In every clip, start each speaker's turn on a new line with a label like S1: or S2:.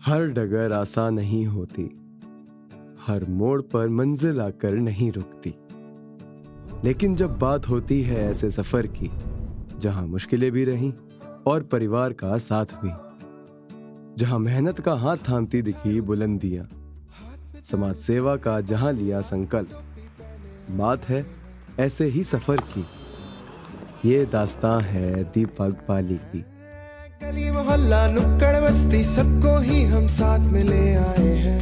S1: हर डगर आसान नहीं होती, हर मोड़ पर मंजिल आकर नहीं रुकती। लेकिन जब बात होती है ऐसे सफर की जहां मुश्किलें भी रहीं और परिवार का साथ भी, जहां मेहनत का हाथ थामती दिखी बुलंदियां, समाज सेवा का जहां लिया संकल्प, बात है ऐसे ही सफर की। ये दास्तां है दीपक बाली की।
S2: गली मोहल्ला नुक्कड़ बस्ती सबको ही हम साथ में ले आए हैं।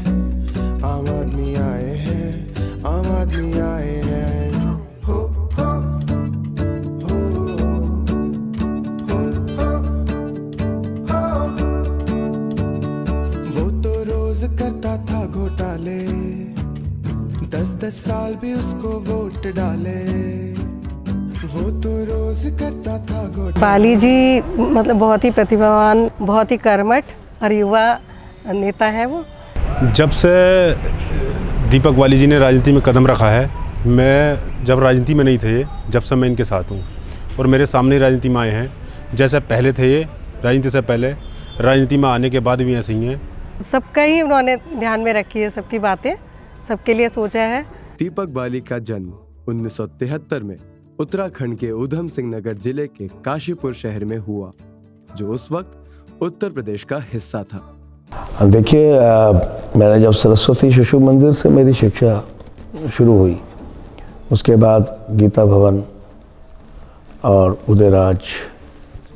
S2: आम आदमी आए हैं, आम आदमी आए हैं। हो हो हो हो हो। वो तो रोज करता था घोटाले, 10-10 साल भी उसको वोट डाले। वो तो रोज करता था घोटाले।
S3: बाली जी मतलब बहुत ही प्रतिभावान, बहुत ही कर्मठ और युवा नेता है वो।
S4: जब से दीपक बाली जी ने राजनीति में कदम रखा है, मैं जब राजनीति में नहीं थे, जब से मैं इनके साथ हूँ और मेरे सामने राजनीति में आए हैं। जैसे पहले थे ये राजनीति से पहले, राजनीति में आने के बाद भी ऐसे ही हैं।
S3: सबका ही उन्होंने ध्यान में रखी है, सबकी बातें सबके लिए सोचा है।
S1: दीपक बाली का जन्म 1973 में उत्तराखंड के ऊधम सिंह नगर जिले के काशीपुर शहर में हुआ, जो उस वक्त उत्तर प्रदेश का हिस्सा था।
S5: देखिए, मैंने जब सरस्वती शिशु मंदिर से मेरी शिक्षा शुरू हुई, उसके बाद गीता भवन और उदयराज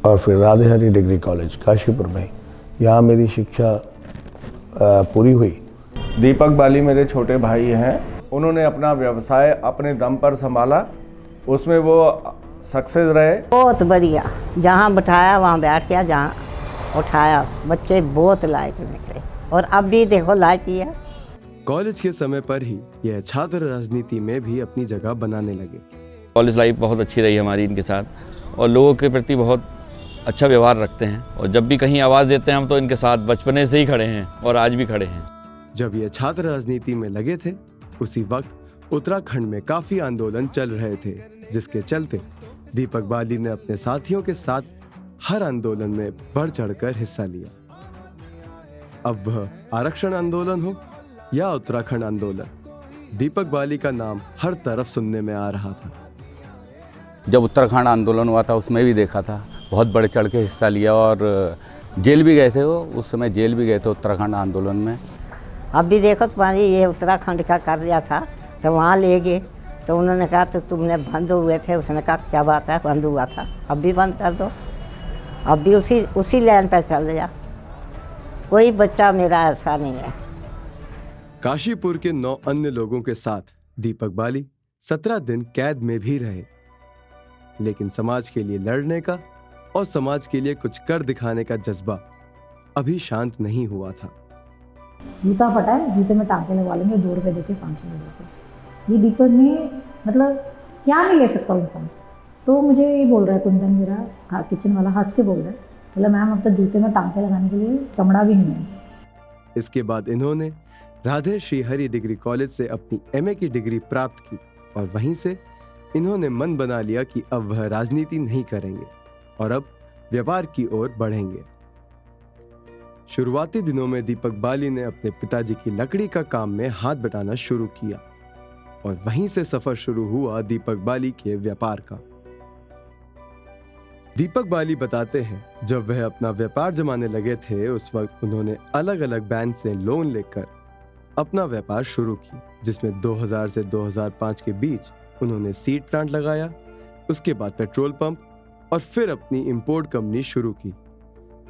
S5: और फिर राधे हरी डिग्री कॉलेज काशीपुर में, यहाँ मेरी शिक्षा पूरी हुई।
S6: दीपक बाली मेरे छोटे भाई हैं। उन्होंने अपना व्यवसाय अपने दम पर संभाला, उसमें वो सक्सेस रहे।
S7: बहुत बढ़िया, जहाँ बैठाया वहाँ बैठ गया, जहाँ उठाया। बच्चे बहुत लायक निकले और अब भी देखो लायक ही है।
S1: कॉलेज के समय पर ही यह छात्र राजनीति में भी अपनी जगह बनाने लगे।
S8: कॉलेज लाइफ बहुत अच्छी रही हमारी इनके साथ और लोगों के प्रति बहुत अच्छा व्यवहार रखते हैं और जब भी कहीं आवाज़ देते हैं हम तो इनके साथ बचपने से ही खड़े हैं और आज भी खड़े हैं।
S1: जब ये छात्र राजनीति में लगे थे, उसी वक्त उत्तराखंड में काफी आंदोलन चल रहे थे, जिसके चलते दीपक बाली ने अपने साथियों के साथ हर आंदोलन में बढ़ चढ़कर हिस्सा लिया। अब वह आरक्षण आंदोलन हो या उत्तराखंड आंदोलन, दीपक बाली का नाम हर तरफ सुनने में आ रहा था।
S9: जब उत्तराखंड आंदोलन हुआ था उसमें भी देखा था, बहुत बढ़ चढ़ के हिस्सा लिया और जेल भी गए थे। वो उस समय जेल भी गए थे उत्तराखंड आंदोलन में।
S7: अब भी देखो तुम्हारी ये उत्तराखंड का कर दिया था तो वहाँ ले गए, तो उन्होंने कहा तो तुमने बंद हुए थे। उसने कहा क्या बात है, बंद हुआ था, अब भी बंद कर दो। अब भी उसी लाइन पर चल रहा। कोई बच्चा मेरा ऐसा नहीं है।
S1: काशीपुर के 9 अन्य लोगों के साथ दीपक बाली 17 दिन कैद में भी रहे, लेकिन समाज के लिए लड़ने का और समाज के लिए कुछ कर दिखाने का जज्बा अभी शांत नहीं हुआ था।
S10: जूता फटा है, जूते में टांके लगवा लेंगे, 2 रुपए देके 500 देके। ये दीपक में मतलब क्या नहीं ले सकता इंसान। तो मुझे ये बोल रहा है कुंदन, मेरा किचन वाला, हंस के बोल रहा है, बोला मैम अब तो जूते में टांके लगाने के लिए चमड़ा भी नहीं है।
S1: इसके बाद इन्होंने राधे श्री हरि डिग्री कॉलेज से अपनी MA की डिग्री प्राप्त की और वहीं से इन्होंने मन बना लिया कि अब वह राजनीति नहीं करेंगे और अब व्यापार की ओर बढ़ेंगे। शुरुआती दिनों में दीपक बाली ने अपने पिताजी की लकड़ी का काम में हाथ बटाना शुरू किया और वहीं से सफर शुरू हुआ दीपक बाली के व्यापार का। दीपक बाली बताते हैं, जब वह अपना व्यापार जमाने लगे थे, उस वक्त उन्होंने अलग अलग बैंक से लोन लेकर अपना व्यापार शुरू किया, जिसमें 2000 से 2005 के बीच उन्होंने सीड प्लांट लगाया, उसके बाद पेट्रोल पंप और फिर अपनी इंपोर्ट कंपनी शुरू की।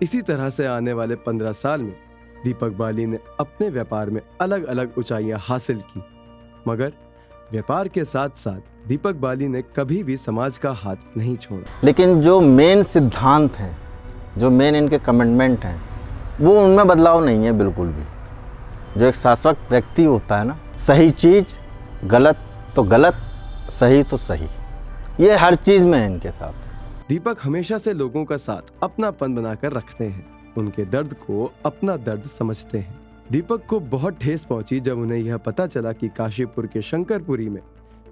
S1: इसी तरह से आने वाले 15 साल में दीपक बाली ने अपने व्यापार में अलग अलग ऊंचाइयां हासिल की, मगर व्यापार के साथ साथ दीपक बाली ने कभी भी समाज का हाथ नहीं छोड़ा।
S11: लेकिन जो मेन सिद्धांत हैं, जो मेन इनके कमिटमेंट हैं, वो उनमें बदलाव नहीं है बिल्कुल भी। जो एक शासक व्यक्ति होता है ना, सही चीज़ गलत तो गलत, सही तो सही, ये हर चीज़ में है इनके साथ।
S1: दीपक हमेशा से लोगों का साथ अपनापन बनाकर रखते हैं, उनके दर्द को अपना दर्द समझते हैं। दीपक को बहुत ठेस पहुंची जब उन्हें यह पता चला कि काशीपुर के शंकरपुरी में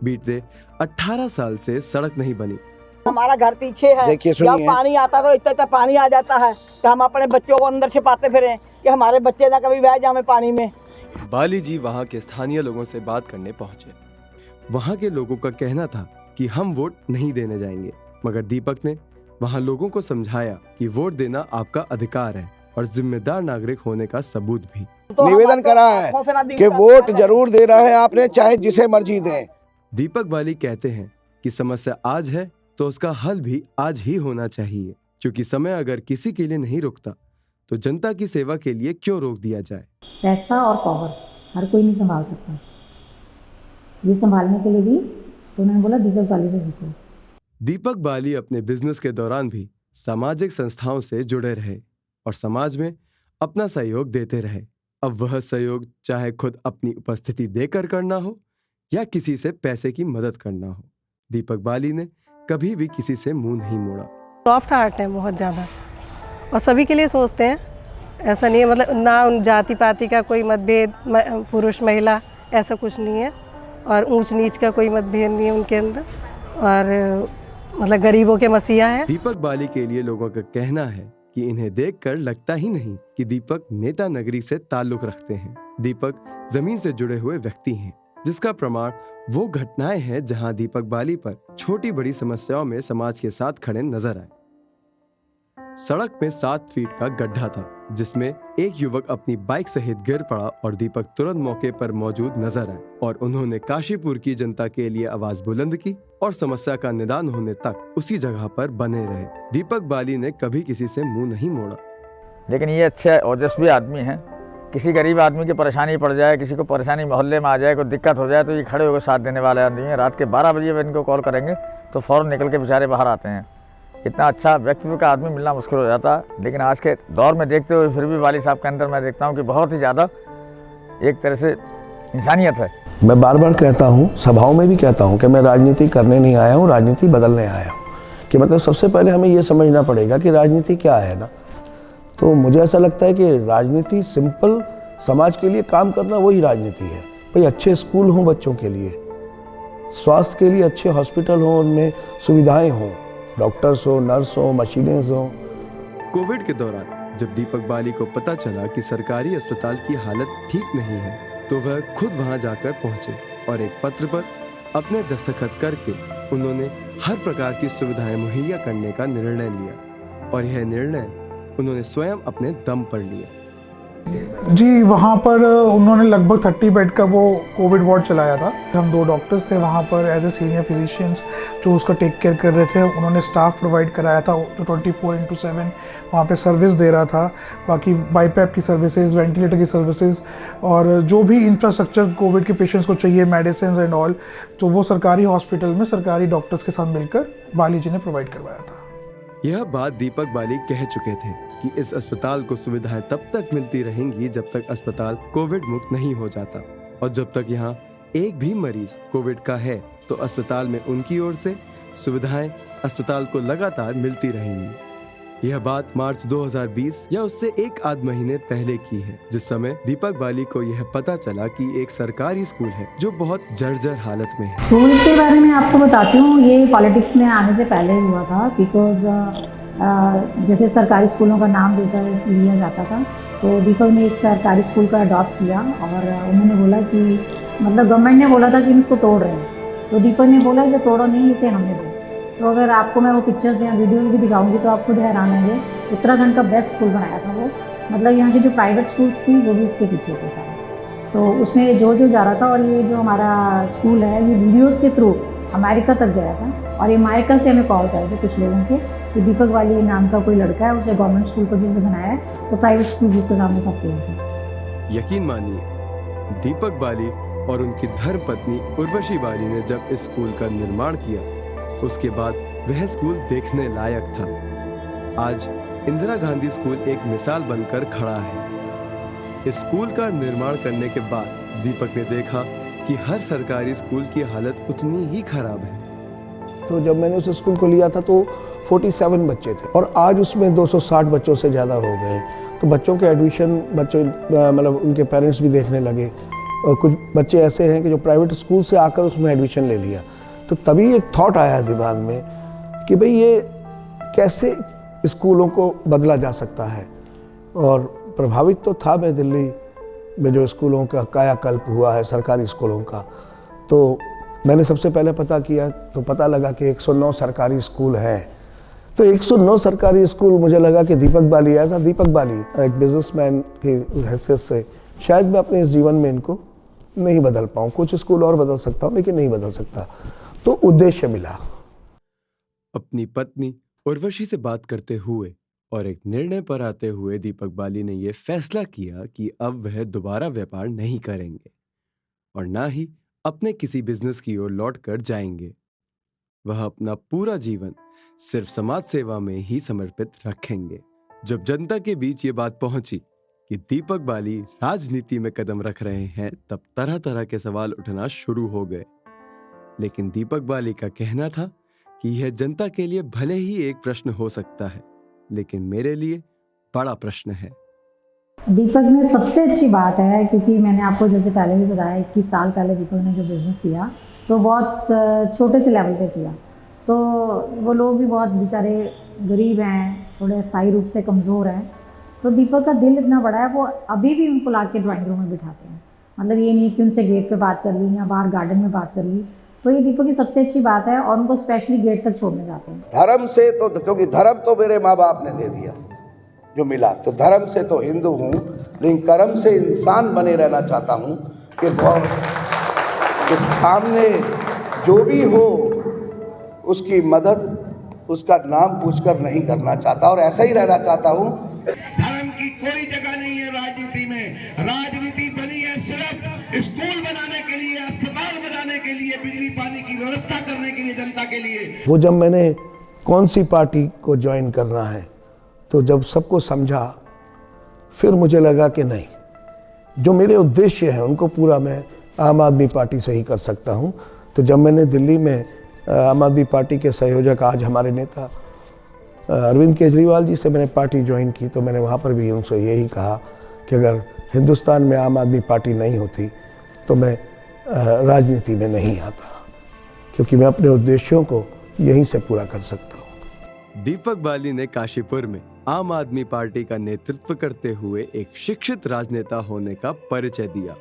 S1: बीते 18 साल से सड़क नहीं बनी।
S12: हमारा घर पीछे है, जब पानी आता तो इतना पानी आ जाता है, कि हम अपने बच्चों को अंदर छिपाते फिरें कि हमारे बच्चे ना कभी बह जाए पानी में।
S1: बाली जी वहां के स्थानीय लोगों से बात करने पहुंचे। वहां के लोगों का कहना था कि हम वोट नहीं देने जाएंगे, मगर दीपक ने वहां लोगों को समझाया कि वोट देना आपका अधिकार है और जिम्मेदार नागरिक होने का सबूत भी।
S12: तो
S5: निवेदन करा है कि वोट जरूर देना है आपने, चाहे जिसे मर्जी दें।
S1: दीपक बाली कहते हैं कि समस्या आज है तो उसका हल भी आज ही होना चाहिए, क्योंकि समय अगर किसी के लिए नहीं रुकता तो जनता की सेवा के लिए क्यों रोक दिया जाए।
S10: पैसा और पावर हर कोई नहीं संभाल सकता, ये संभालने के लिए भी तो उन्होंने बोला दीपक बाली से सीखो।
S1: दीपक बाली अपने बिजनेस के दौरान भी सामाजिक संस्थाओं से जुड़े रहे और समाज में अपना सहयोग देते रहे। अब वह सहयोग चाहे खुद अपनी उपस्थिति देकर करना हो या किसी से पैसे की मदद करना हो, दीपक बाली ने कभी भी किसी से मुंह नहीं मोड़ा।
S3: सॉफ्ट हार्ट है बहुत ज़्यादा और सभी के लिए सोचते हैं, ऐसा नहीं है मतलब ना उन जाति पाति का कोई मतभेद, पुरुष महिला ऐसा कुछ नहीं है, और ऊंच नीच का कोई मतभेद नहीं है उनके अंदर, और मतलब गरीबों के मसीहा है।
S1: दीपक बाली के लिए लोगों का कहना है कि इन्हें देखकर लगता ही नहीं कि दीपक नेता नगरी से ताल्लुक रखते हैं। दीपक जमीन से जुड़े हुए व्यक्ति हैं, जिसका प्रमाण वो घटनाएं हैं जहां दीपक बाली पर छोटी बड़ी समस्याओं में समाज के साथ खड़े नजर आए। सड़क में 7 फीट का गड्ढा था जिसमें एक युवक अपनी बाइक सहित गिर पड़ा और दीपक तुरंत मौके पर मौजूद नजर आए और उन्होंने काशीपुर की जनता के लिए आवाज बुलंद की और समस्या का निदान होने तक उसी जगह पर बने रहे। दीपक बाली ने कभी किसी से मुंह नहीं मोड़ा।
S13: लेकिन ये अच्छे ओजस्वी आदमी हैं। किसी गरीब आदमी की परेशानी पड़ जाए, किसी को परेशानी मोहल्ले में आ जाए, कोई दिक्कत हो जाए तो ये खड़े होकर साथ देने वाले आदमी हैं। रात के 12 बजे इनको कॉल करेंगे तो फ़ौरन निकल के बेचारे बाहर आते हैं। इतना अच्छा व्यक्तित्व का आदमी मिलना मुश्किल हो जाता है, लेकिन आज के दौर में देखते हुए फिर भी बाली साहब के अंदर मैं देखता हूँ कि बहुत ही ज़्यादा एक तरह से इंसानियत है।
S5: मैं बार बार कहता हूँ, सभाओं में भी कहता हूँ कि मैं राजनीति करने नहीं आया हूँ, राजनीति बदलने आया हूँ। कि मतलब सबसे पहले हमें ये समझना पड़ेगा कि राजनीति क्या है ना। तो मुझे ऐसा लगता है कि राजनीति सिंपल समाज के लिए काम करना वही राजनीति है। भाई अच्छे स्कूल हों बच्चों के लिए, स्वास्थ्य के लिए अच्छे हॉस्पिटल हों, उनमें सुविधाएं हों, डॉक्टर्स हो, नर्स हो, मशीनें हो।
S1: कोविड के दौरान जब दीपक बाली को पता चला कि सरकारी अस्पताल की हालत ठीक नहीं है तो वह खुद वहां जाकर पहुंचे और एक पत्र पर अपने दस्तखत करके उन्होंने हर प्रकार की सुविधाएं मुहैया करने का निर्णय लिया और यह निर्णय उन्होंने स्वयं अपने दम पर लिया।
S14: जी, वहाँ पर उन्होंने लगभग 30 बेड का वो कोविड वार्ड चलाया था। हम 2 डॉक्टर्स थे वहाँ पर एज ए सीनियर फिजिशियंस जो उसका टेक केयर कर रहे थे। उन्होंने स्टाफ प्रोवाइड कराया था जो 24/7 वहाँ पे सर्विस दे रहा था। बाकी बाईपैप की सर्विसेज, वेंटिलेटर की सर्विसेज और जो भी इंफ्रास्ट्रक्चर कोविड के पेशेंट्स को चाहिए, मेडिसिन एंड ऑल, तो वो सरकारी हॉस्पिटल में सरकारी डॉक्टर्स के साथ मिलकर बाली जी ने प्रोवाइड करवाया था।
S1: यह बात दीपक बाली कह चुके थे कि इस अस्पताल को सुविधाएं तब तक मिलती रहेंगी जब तक अस्पताल कोविड मुक्त नहीं हो जाता, और जब तक यहाँ एक भी मरीज कोविड का है तो अस्पताल में उनकी ओर से सुविधाएं अस्पताल को लगातार मिलती रहेंगी। यह बात मार्च 2020 या उससे एक आध महीने पहले की है, जिस समय दीपक बाली को यह पता चला कि एक सरकारी स्कूल है जो बहुत जर्जर हालत में है।
S10: स्कूल के बारे में आपको बताती हूँ, ये पॉलिटिक्स में आने से पहले हुआ था। बिकॉज जैसे सरकारी स्कूलों का नाम देकर लिया जाता था, तो दीपक ने एक सरकारी स्कूल का अडॉप्ट किया और उन्होंने बोला कि मतलब गवर्नमेंट ने बोला था कि इसको तोड़ रहे हैं, तो दीपक ने बोला इसे तोड़ो नहीं, इसे हमें दो। तो अगर आपको मैं वो पिक्चर्स या वीडियोस भी दिखाऊंगी तो आप खुद हैरान होंगे। उत्तराखंड का बेस्ट स्कूल बनाया था वो, मतलब यहाँ की जो प्राइवेट स्कूल्स थी वो भी इसके पीछे थे सारे। तो उसमें जो जा रहा था, और ये जो हमारा स्कूल है ये वीडियोस के थ्रू अमेरिका तक गया था, और ये अमेरिका से हमें कॉल करे थे कुछ लोगों के कि दीपक बाली नाम का कोई लड़का है, उसे गवर्नमेंट स्कूल को जिसने बनाया है, तो प्राइवेट स्कूल जिसके सामने सकते हैं।
S1: यकीन मानिए, दीपक बाली और उनकी धर्मपत्नी उर्वशी बाली ने जब इस स्कूल का निर्माण किया उसके बाद वह स्कूल देखने लायक था। आज इंदिरा गांधी स्कूल एक मिसाल बनकर खड़ा है। इस स्कूल का निर्माण करने के बाद दीपक ने देखा कि हर सरकारी स्कूल की हालत उतनी ही खराब है।
S5: तो जब मैंने उस स्कूल को लिया था तो 47 बच्चे थे और आज उसमें 260 बच्चों से ज़्यादा हो गए। तो बच्चों के एडमिशन, बच्चों मतलब उनके पेरेंट्स भी देखने लगे, और कुछ बच्चे ऐसे हैं कि जो प्राइवेट स्कूल से आकर उसमें एडमिशन ले लिया। तो तभी एक थॉट आया दिमाग में कि भाई ये कैसे स्कूलों को बदला जा सकता है। और प्रभावित तो था मैं दिल्ली में जो स्कूलों का कायाकल्प हुआ है, सरकारी स्कूलों का, तो मैंने सबसे पहले पता किया तो पता लगा कि 109 सरकारी स्कूल हैं। तो 109 सरकारी स्कूल, मुझे लगा कि दीपक बाली, ऐसा दीपक बाली एक बिजनेसमैन की हैसियत से शायद मैं अपने इस जीवन में इनको नहीं बदल पाऊँ। कुछ स्कूल और बदल सकता हूँ लेकिन नहीं बदल सकता। तो उद्देश्य मिला।
S1: अपनी पत्नी उर्वशी से बात करते हुए और एक निर्णय पर आते हुए दीपक बाली ने यह फैसला किया कि अब वह दोबारा व्यापार नहीं करेंगे और ना ही अपने किसी बिजनेस की ओर लौट कर जाएंगे। वह अपना पूरा जीवन सिर्फ समाज सेवा में ही समर्पित रखेंगे। जब जनता के बीच ये बात पहुंची कि दीपक बाली राजनीति में कदम रख रहे हैं, तब तरह तरह के सवाल उठना शुरू हो गए। लेकिन दीपक बाली का कहना था कि यह जनता के लिए भले ही एक प्रश्न हो सकता है, लेकिन मेरे लिए बड़ा प्रश्न है।
S10: दीपक में सबसे अच्छी बात है, क्योंकि मैंने आपको जैसे पहले भी बताया 21 साल पहले दीपक ने जो बिज़नेस किया तो बहुत छोटे से लेवल पे किया। तो वो लोग भी बहुत बेचारे गरीब हैं, थोड़े स्थायी रूप से कमज़ोर हैं। तो दीपक का दिल इतना बड़ा है, वो अभी भी उनको ला के ड्राइंग रूम में बिठाते हैं। मतलब ये नहीं कि उनसे गेट पे बात कर ली या बाहर गार्डन में बात कर ली। तो ये दीपक की सबसे अच्छी बात है और उनको स्पेशली गेट तक छोड़ने जाते हैं।
S5: धर्म से तो, क्योंकि धर्म तो मेरे माँ बाप ने दे दिया जो मिला, तो धर्म से तो हिंदू हूँ, लेकिन कर्म से इंसान बने रहना चाहता हूँ कि सामने जो भी हो उसकी मदद उसका नाम पूछकर नहीं करना चाहता और ऐसा ही रहना चाहता हूँ।
S15: धर्म की कोई जगह नहीं है राजनीति में। राजनीति बनी है सिर्फ स्कूल बनाने के लिए, अस्पताल बनाने के लिए, बिजली पानी की व्यवस्था करने के लिए, जनता के लिए।
S5: वो जब मैंने कौन सी पार्टी को ज्वाइन करना है, तो जब सबको समझा, फिर मुझे लगा कि नहीं, जो मेरे उद्देश्य हैं उनको पूरा मैं आम आदमी पार्टी से ही कर सकता हूँ। तो जब मैंने दिल्ली में आम आदमी पार्टी के संयोजक, आज हमारे नेता अरविंद केजरीवाल जी से मैंने पार्टी ज्वाइन की, तो मैंने वहाँ पर भी उनसे यही कहा कि अगर हिंदुस्तान में आम आदमी पार्टी नहीं होती तो मैं राजनीति में नहीं आता, क्योंकि मैं अपने उद्देश्यों को यहीं से पूरा कर सकता हूँ।
S1: दीपक बाली ने काशीपुर में आम आदमी पार्टी का नेतृत्व करते हुए एक शिक्षित राजनेता होने का परिचय दिया।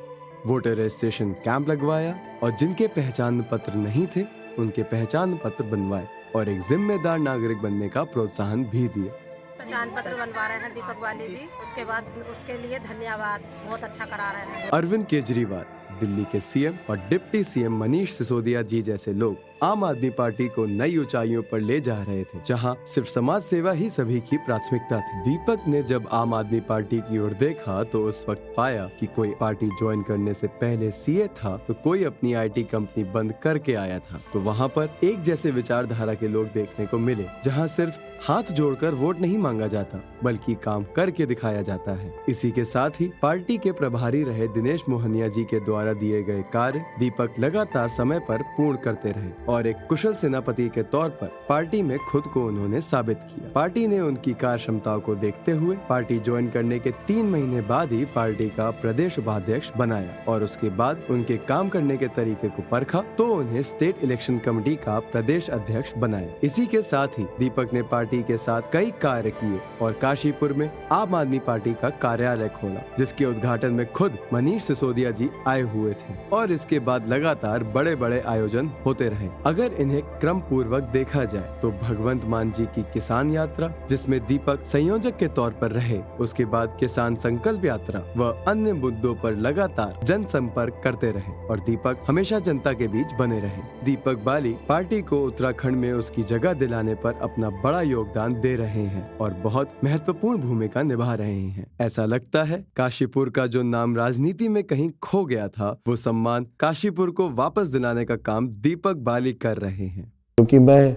S1: वोटर रजिस्ट्रेशन कैंप लगवाया और जिनके पहचान पत्र नहीं थे उनके पहचान पत्र बनवाए और एक जिम्मेदार नागरिक बनने का प्रोत्साहन भी दिया।
S16: पहचान पत्र बनवा रहे हैं दीपक बाली जी, उसके बाद उसके लिए धन्यवाद, बहुत अच्छा करा रहे हैं।
S1: अरविंद केजरीवाल, दिल्ली के सीएम और डिप्टी सीएम मनीष सिसोदिया जी जैसे लोग आम आदमी पार्टी को नई ऊंचाइयों पर ले जा रहे थे, जहां सिर्फ समाज सेवा ही सभी की प्राथमिकता थी। दीपक ने जब आम आदमी पार्टी की ओर देखा तो उस वक्त पाया कि कोई पार्टी ज्वाइन करने से पहले सीए था तो कोई अपनी आईटी कंपनी बंद करके आया था। तो वहां पर एक जैसे विचारधारा के लोग देखने को मिले, जहां सिर्फ हाथ जोड़कर वोट नहीं मांगा जाता बल्कि काम करके दिखाया जाता है। इसी के साथ ही पार्टी के प्रभारी रहे दिनेश मोहनिया जी के द्वारा दिए गए कार्य दीपक लगातार समय पर पूर्ण करते रहे और एक कुशल सेनापति के तौर पर पार्टी में खुद को उन्होंने साबित किया। पार्टी ने उनकी कार्य क्षमताओं को देखते हुए पार्टी ज्वाइन करने के 3 महीने बाद ही पार्टी का प्रदेश उपाध्यक्ष बनाया और उसके बाद उनके काम करने के तरीके को परखा तो उन्हें स्टेट इलेक्शन कमेटी का प्रदेश अध्यक्ष बनाया। इसी के साथ ही दीपक ने पार्टी के साथ कई कार्य किए और काशीपुर में आम आदमी पार्टी का कार्यालय खोला, जिसके उद्घाटन में खुद मनीष सिसोदिया जी आए हुए थे और इसके बाद लगातार बड़े बड़े आयोजन होते रहे। अगर इन्हें क्रम पूर्वक देखा जाए तो भगवंत मान जी की किसान यात्रा, जिसमें दीपक संयोजक के तौर पर रहे, उसके बाद किसान संकल्प यात्रा व अन्य मुद्दों पर लगातार जनसंपर्क करते रहे और दीपक हमेशा जनता के बीच बने रहे। दीपक बाली पार्टी को उत्तराखंड में उसकी जगह दिलाने पर अपना बड़ा योगदान दे रहे हैं और बहुत महत्वपूर्ण भूमिका निभा रहे हैं। ऐसा लगता है काशीपुर का जो नाम राजनीति में कहीं खो गया था, वो सम्मान काशीपुर को वापस दिलाने का काम दीपक बाली कर रहे हैं।
S5: क्योंकि मैं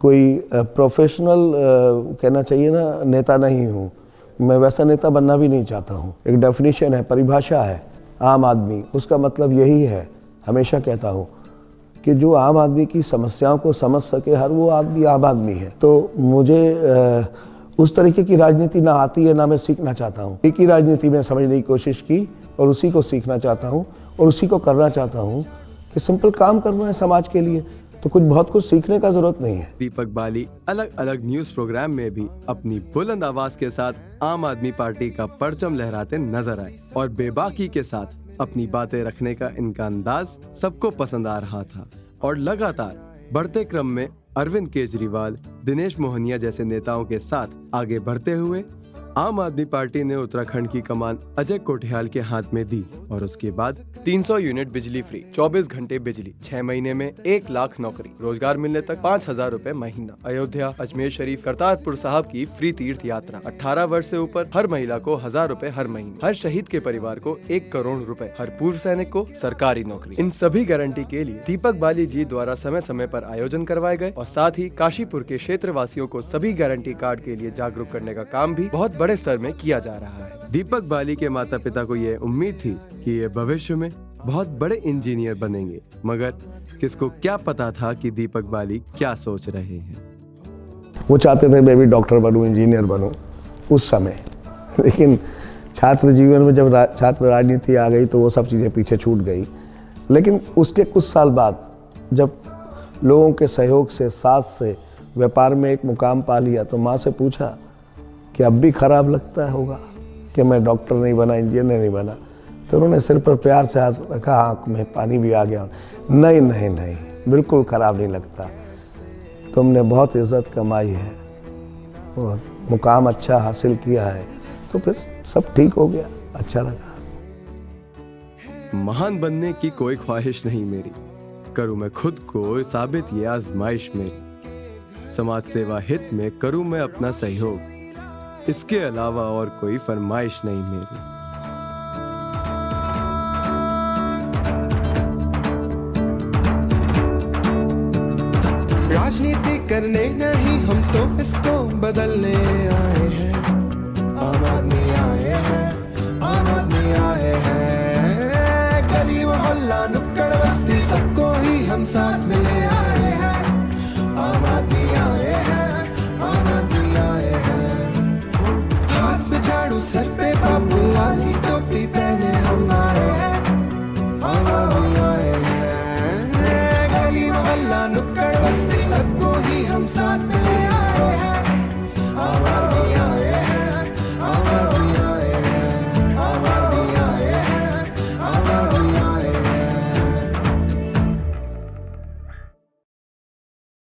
S5: कोई प्रोफेशनल कहना चाहिए ना नेता नहीं हूँ, मैं वैसा नेता बनना भी नहीं चाहता हूँ। एक डेफिनेशन है, परिभाषा है आम आदमी, उसका मतलब यही है, हमेशा कहता हूँ कि जो आम आदमी की समस्याओं को समझ सके, हर वो आदमी आम आदमी है। तो मुझे उस तरीके की राजनीति ना आती है, ना मैं सीखना चाहता हूँ। एक ही राजनीति में समझने की कोशिश की और उसी को सीखना चाहता हूँ और उसी को करना चाहता हूँ कि सिंपल काम करना है समाज के लिए। तो बहुत कुछ सीखने का जरूरत नहीं है।
S1: दीपक बाली अलग अलग न्यूज प्रोग्राम में भी अपनी बुलंद आवाज के साथ आम आदमी पार्टी का परचम लहराते नजर आए और बेबाकी के साथ अपनी बातें रखने का इनका अंदाज सबको पसंद आ रहा था। और लगातार बढ़ते क्रम में अरविंद केजरीवाल, दिनेश मोहनिया जैसे नेताओं के साथ आगे बढ़ते हुए आम आदमी पार्टी ने उत्तराखंड की कमान अजय कोठियाल के हाथ में दी और उसके बाद 300 यूनिट बिजली फ्री, 24 घंटे बिजली, 6 महीने में 1 लाख नौकरी, रोजगार मिलने तक 5,000 रुपए महीना, अयोध्या, अजमेर शरीफ, करतारपुर साहब की फ्री तीर्थ यात्रा, 18 वर्ष से ऊपर हर महिला को 1,000 रुपए हर महीने, हर शहीद के परिवार को 1 करोड़ रुपए, हर पूर्व सैनिक को सरकारी नौकरी। इन सभी गारंटी के लिए दीपक बाली जी द्वारा समय समय पर आयोजन करवाए गए और साथ ही काशीपुर के क्षेत्र वासियों को सभी गारंटी कार्ड के लिए जागरूक करने का काम भी बहुत बड़े स्तर में किया जा रहा है। दीपक बाली के माता पिता को ये उम्मीद थी कि ये भविष्य में बहुत बड़े इंजीनियर बनेंगे, मगर किसको क्या पता था कि दीपक बाली क्या सोच रहे हैं।
S5: वो चाहते थे मैं भी डॉक्टर बनूं, इंजीनियर बनूं उस समय, लेकिन छात्र जीवन में जब छात्र राजनीति आ गई तो वो सब चीज़ें पीछे छूट गई। लेकिन उसके कुछ साल बाद जब लोगों के सहयोग से, साथ से व्यापार में एक मुकाम पा लिया तो माँ से पूछा कि अब भी खराब लगता होगा कि मैं डॉक्टर नहीं बना, इंजीनियर नहीं बना। तो उन्होंने सिर पर प्यार से हाथ रखा, आँख में पानी भी आ गया। नहीं नहीं नहीं, बिल्कुल ख़राब नहीं लगता, तुमने बहुत इज्जत कमाई है और मुकाम अच्छा हासिल किया है, तो फिर सब ठीक हो गया, अच्छा लगा।
S1: महान बनने की कोई ख्वाहिश नहीं मेरी, करूँ मैं खुद को साबित ये आजमाइश मेरी, समाज सेवा हित में करूँ मैं अपना सहयोग, इसके अलावा और कोई फरमाइश नहीं मेरी।
S2: राजनीति करने नहीं, हम तो इसको बदलने आए हैं। आम आदमी आए हैं, आम आदमी आए हैं। गली मोहल्ला नुक्कड़ बस्ती सबको ही हम साथ में